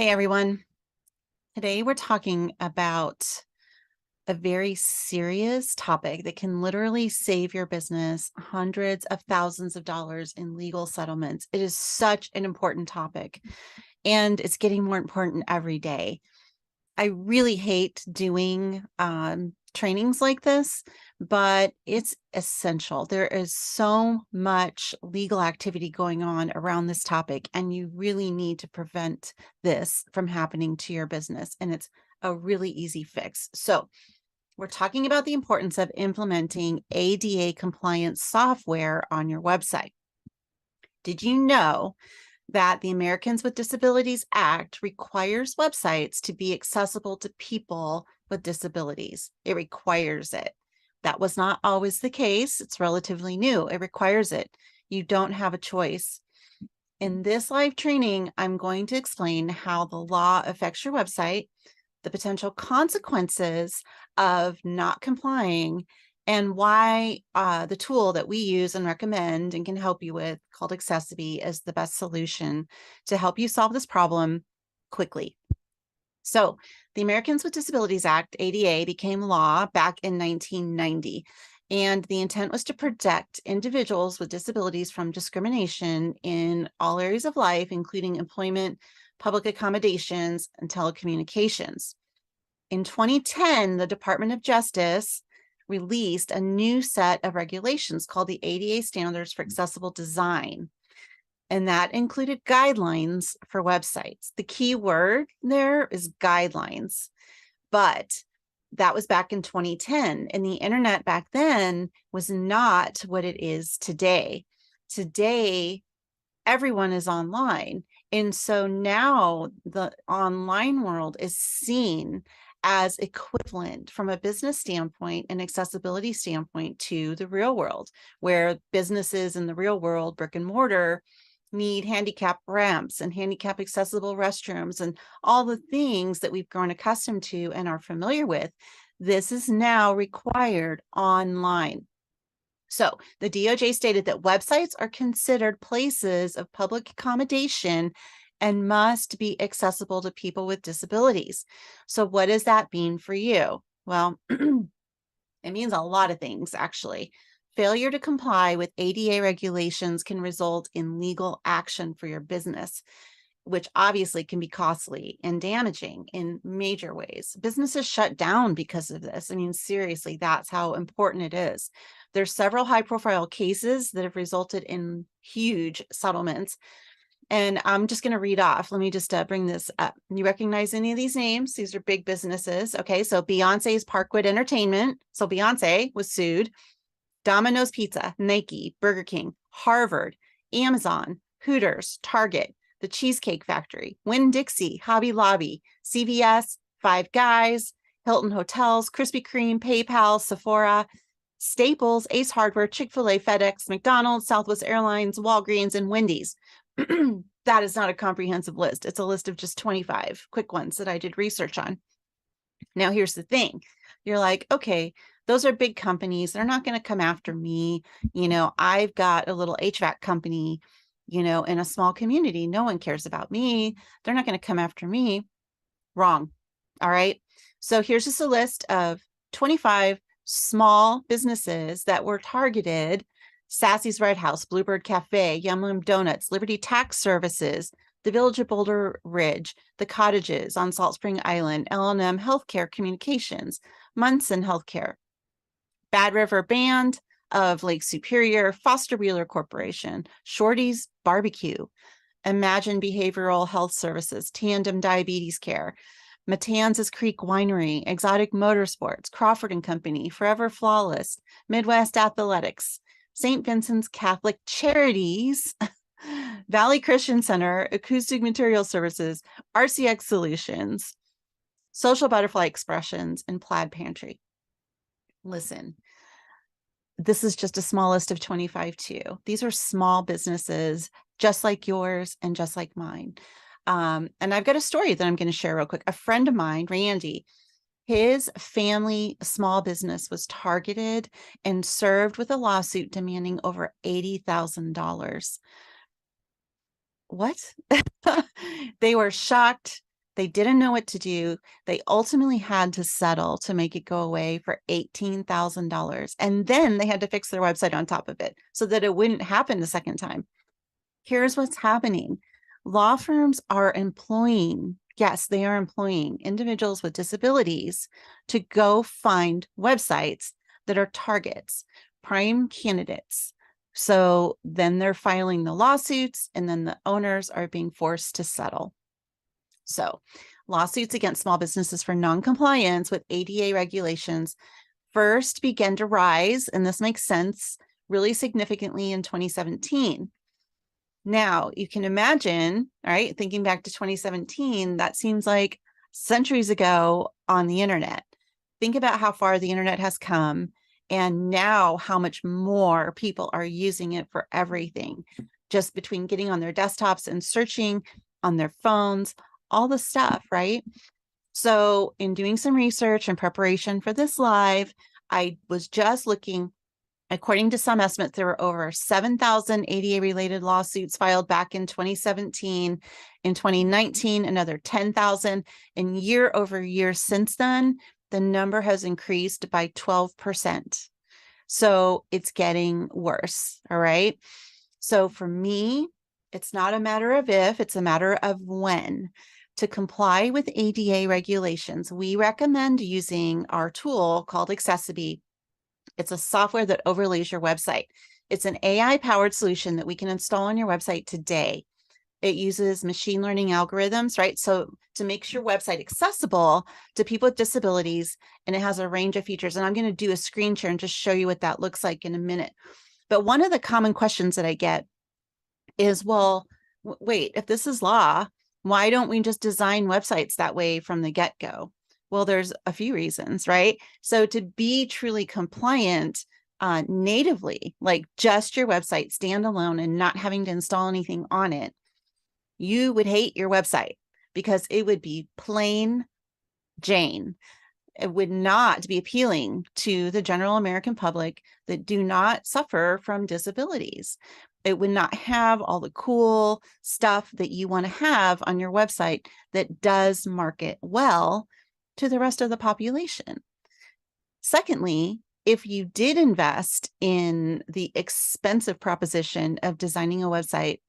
Hey everyone. Today we're talking about a very serious topic that can literally save your business hundreds of thousands of dollars in legal settlements. It is such an important topic, and it's getting more important every day. I really hate doing trainings like this, but it's essential. There is so much legal activity going on around this topic, and you really need to prevent this from happening to your business. And it's a really easy fix. So, we're talking about the importance of implementing ADA compliant software on your website. Did you know that the Americans with Disabilities Act requires websites to be accessible to people with disabilities? It requires it. That was not always the case. It's relatively new. It requires it. You don't have a choice. In this live training, I'm going to explain how the law affects your website, the potential consequences of not complying, and why the tool that we use and recommend and can help you with, called Accessiby, is the best solution to help you solve this problem quickly. So the Americans with Disabilities Act, ADA, became law back in 1990. And the intent was to protect individuals with disabilities from discrimination in all areas of life, including employment, public accommodations, and telecommunications. In 2010, the Department of Justice released a new set of regulations called the ADA Standards for Accessible Design, and that included guidelines for websites. The key word there is guidelines, but that was back in 2010, and the internet back then was not what it is today. Today, everyone is online. And so now the online world is seen as equivalent from a business standpoint and accessibility standpoint to the real world, where businesses in the real world, brick and mortar, need handicap ramps and handicap accessible restrooms and all the things that we've grown accustomed to and are familiar with. This is now required online. So the DOJ stated that websites are considered places of public accommodation and must be accessible to people with disabilities. So what does that mean for you? Well, it means a lot of things, actually. Failure to comply with ADA regulations can result in legal action for your business, which obviously can be costly and damaging in major ways. Businesses shut down because of this. I mean, seriously, that's how important it is. There's several high-profile cases that have resulted in huge settlements. And I'm just going to read off. Let me just bring this up. You recognize any of these names? These are big businesses. Okay, so Beyonce's Parkwood Entertainment. So Beyonce was sued. Domino's Pizza, Nike, Burger King, Harvard, Amazon, Hooters, Target, The Cheesecake Factory, Winn-Dixie, Hobby Lobby, CVS, Five Guys, Hilton Hotels, Krispy Kreme, PayPal, Sephora, Staples, Ace Hardware, Chick-fil-A, FedEx, McDonald's, Southwest Airlines, Walgreens, and Wendy's. That is not a comprehensive list. It's a list of just 25 quick ones that I did research on. Now, here's the thing. You're like, okay, those are big companies. They're not going to come after me. I've got a little HVAC company, in a small community. No one cares about me. They're not going to come after me. Wrong. All right. So here's just a list of 25 small businesses that were targeted: Sassy's Red House, Bluebird Cafe, Yum Yum Donuts, Liberty Tax Services, the Village of Boulder Ridge, the Cottages on Salt Spring Island, L&M Healthcare Communications, Munson Healthcare, Bad River Band of Lake Superior, Foster Wheeler Corporation, Shorty's Barbecue, Imagine Behavioral Health Services, Tandem Diabetes Care, Matanzas Creek Winery, Exotic Motorsports, Crawford and Company, Forever Flawless, Midwest Athletics, St. Vincent's Catholic Charities, Valley Christian Center, Acoustic Material Services, RCX Solutions, Social Butterfly Expressions, and Plaid Pantry. Listen, this is just a small list of 25 too. These are small businesses just like yours and just like mine. And I've got a story that I'm going to share real quick. A friend of mine, Randy, his family small business was targeted and served with a lawsuit demanding over $80,000. What? They were shocked. They didn't know what to do. They ultimately had to settle to make it go away for $18,000. And then they had to fix their website on top of it so that it wouldn't happen the second time. Here's what's happening. Law firms are employing, yes, they are employing individuals with disabilities to go find websites that are targets, prime candidates. So then they're filing the lawsuits, and then the owners are being forced to settle. So lawsuits against small businesses for non-compliance with ADA regulations first began to rise, and this makes sense, really significantly in 2017. Now, you can imagine, all right, thinking back to 2017, that seems like centuries ago on the internet. Think about how far the internet has come, and now how much more people are using it for everything, just between getting on their desktops and searching on their phones, all the stuff, right? So in doing some research in preparation for this live, I was just looking. According to some estimates, there were over 7,000 ADA-related lawsuits filed back in 2017. In 2019, another 10,000. And year over year since then, the number has increased by 12%. So it's getting worse, all right? So for me, it's not a matter of if, it's a matter of when. To comply with ADA regulations, we recommend using our tool called Accessibility. It's a software that overlays your website. It's an AI-powered solution that we can install on your website today. It uses machine learning algorithms, right? So to make your website accessible to people with disabilities, and it has a range of features. And I'm going to do a screen share and just show you what that looks like in a minute. But one of the common questions that I get is, well, wait, if this is law, why don't we just design websites that way from the get-go? Well, there's a few reasons, right? So to be truly compliant natively, like just your website standalone and not having to install anything on it, you would hate your website because it would be plain Jane. It would not be appealing to the general American public that do not suffer from disabilities. It would not have all the cool stuff that you want to have on your website that does market well to the rest of the population. Secondly, if you did invest in the expensive proposition of designing a website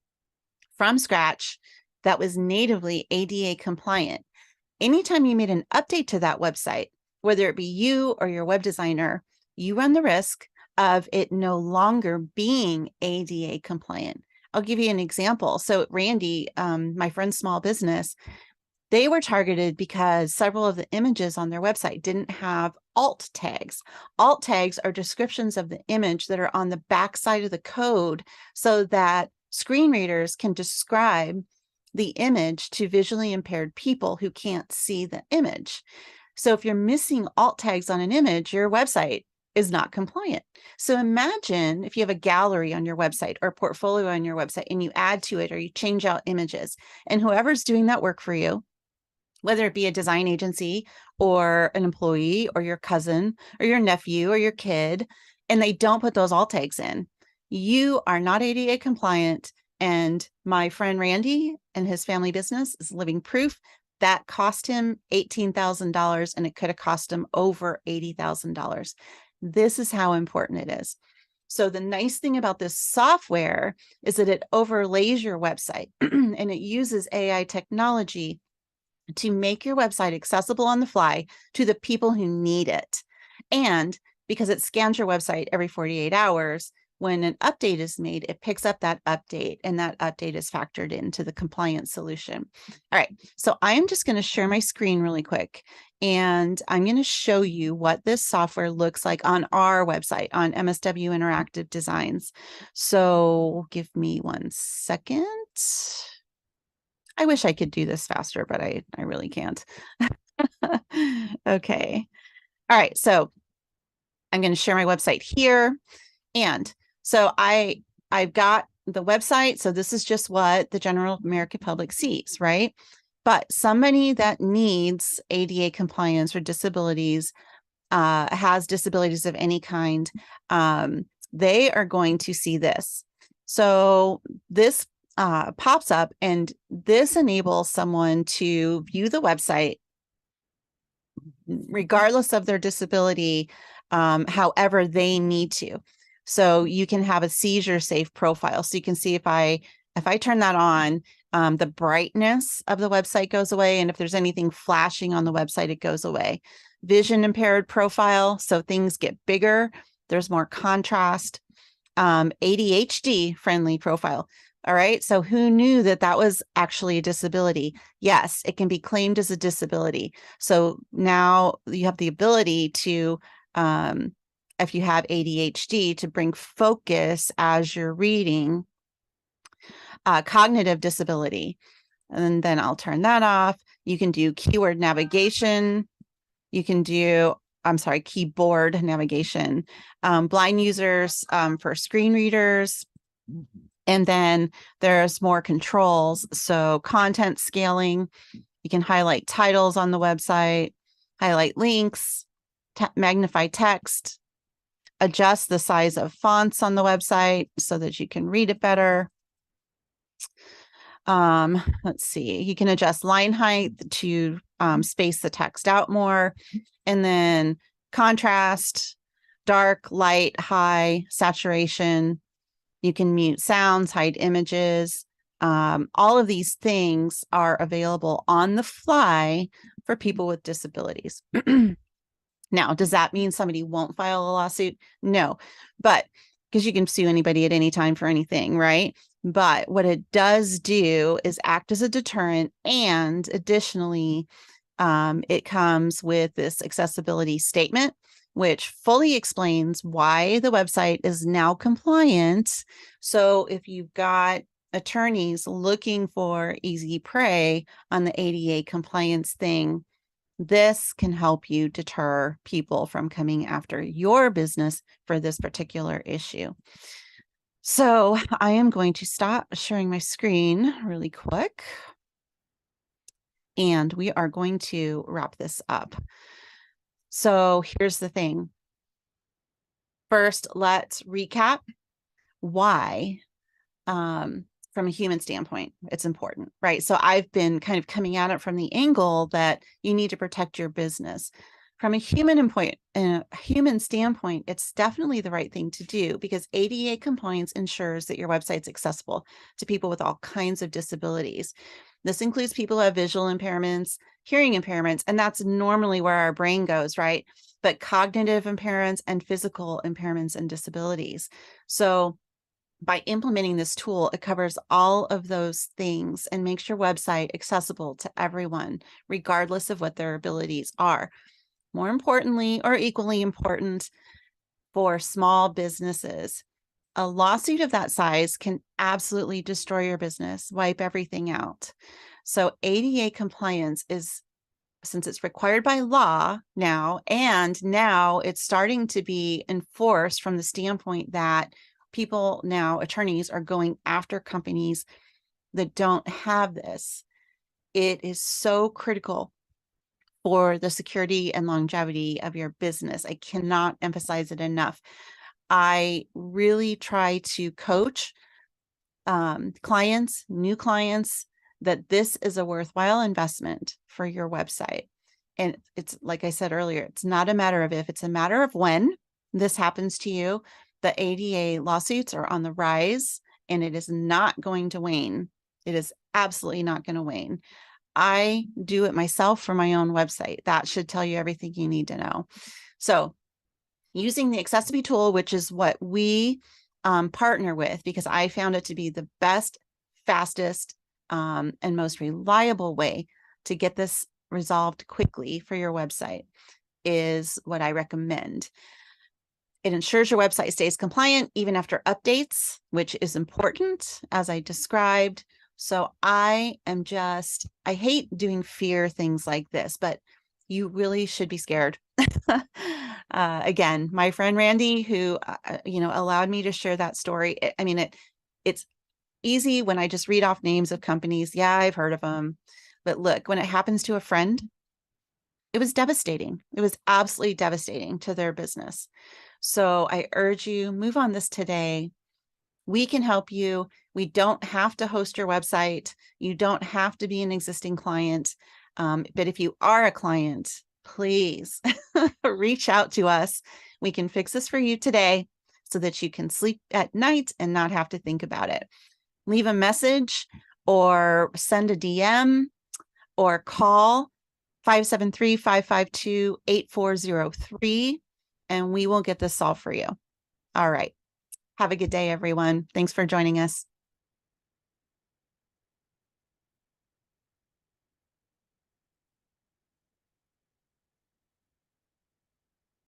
from scratch that was natively ADA compliant, anytime you made an update to that website, whether it be you or your web designer, you run the risk of it no longer being ADA compliant. I'll give you an example. So Randy, my friend's small business, they were targeted because several of the images on their website didn't have alt tags. Alt tags are descriptions of the image that are on the back side of the code so that screen readers can describe the image to visually impaired people who can't see the image. So if you're missing alt tags on an image, your website is not compliant. So imagine if you have a gallery on your website or a portfolio on your website and you add to it or you change out images, and whoever's doing that work for you, whether it be a design agency or an employee or your cousin or your nephew or your kid, and they don't put those alt tags in, you are not ADA compliant. And my friend Randy and his family business is living proof that cost him $18,000 and it could have cost him over $80,000. This is how important it is. So the nice thing about this software is that it overlays your website and it uses AI technology to make your website accessible on the fly to the people who need it. And because it scans your website every 48 hours, when an update is made, it picks up that update and that update is factored into the compliance solution. All right, so I am just going to share my screen really quick and I'm going to show you what this software looks like on our website on MSW Interactive Designs. So give me 1 second. I wish I could do this faster, but I really can't. Okay. All right. So I'm going to share my website here. And so I've got the website. So this is just what the general American public sees, right? But somebody that needs ADA compliance or disabilities, has disabilities of any kind, they are going to see this. So this pops up, and this enables someone to view the website regardless of their disability, however they need to. So you can have a seizure safe profile. So you can see if I turn that on, the brightness of the website goes away. And if there's anything flashing on the website, it goes away. Vision impaired profile. So things get bigger. There's more contrast. ADHD friendly profile. All right. So who knew that that was actually a disability? Yes, it can be claimed as a disability. So now you have the ability to, if you have ADHD, to bring focus as you're reading. Cognitive disability. And then I'll turn that off. You can do keyword navigation. You can do, keyboard navigation. Blind users for screen readers. And then there's more controls. So content scaling, you can highlight titles on the website, highlight links, magnify text, adjust the size of fonts on the website so that you can read it better. Let's see, you can adjust line height to space the text out more. And then contrast, dark, light, high, saturation. You can mute sounds, hide images. All of these things are available on the fly for people with disabilities. Now, does that mean somebody won't file a lawsuit? No, but because you can sue anybody at any time for anything, right? But what it does do is act as a deterrent. And additionally, it comes with this accessibility statement, which fully explains why the website is now compliant. So if you've got attorneys looking for easy prey on the ADA compliance thing, this can help you deter people from coming after your business for this particular issue. So I am going to stop sharing my screen really quick, and we are going to wrap this up. So here's the thing. First, let's recap why, from a human standpoint, it's important, right? So I've been kind of coming at it from the angle that you need to protect your business. From a human standpoint, it's definitely the right thing to do because ADA compliance ensures that your website's accessible to people with all kinds of disabilities. This includes people who have visual impairments, hearing impairments, and that's normally where our brain goes, right? But cognitive impairments and physical impairments and disabilities. So by implementing this tool, it covers all of those things and makes your website accessible to everyone, regardless of what their abilities are. More importantly, or equally important for small businesses, a lawsuit of that size can absolutely destroy your business, wipe everything out. So ADA compliance is, since it's required by law now, and now it's starting to be enforced from the standpoint that people now, attorneys, are going after companies that don't have this. It is so critical for the security and longevity of your business. I cannot emphasize it enough. I really try to coach clients, new clients, that this is a worthwhile investment for your website. And it's like I said earlier, it's not a matter of if, it's a matter of when this happens to you. The ADA lawsuits are on the rise, and it is not going to wane. It is absolutely not going to wane. I do it myself for my own website. That should tell you everything you need to know. So using the Accessibility tool, which is what we partner with, because I found it to be the best, fastest, and most reliable way to get this resolved quickly for your website, is what I recommend. It ensures your website stays compliant even after updates, which is important, as I described. So I hate doing fear things like this, but you really should be scared. Again, my friend Randy, who, allowed me to share that story. It's easy when I just read off names of companies. Yeah, I've heard of them. But look, when it happens to a friend, it was devastating. It was absolutely devastating to their business. So I urge you, move on this today. We can help you. We don't have to host your website. You don't have to be an existing client. But if you are a client, please reach out to us. We can fix this for you today so that you can sleep at night and not have to think about it. Leave a message or send a DM or call 573-552-8403, and we will get this solved for you. All right. Have a good day, everyone. Thanks for joining us.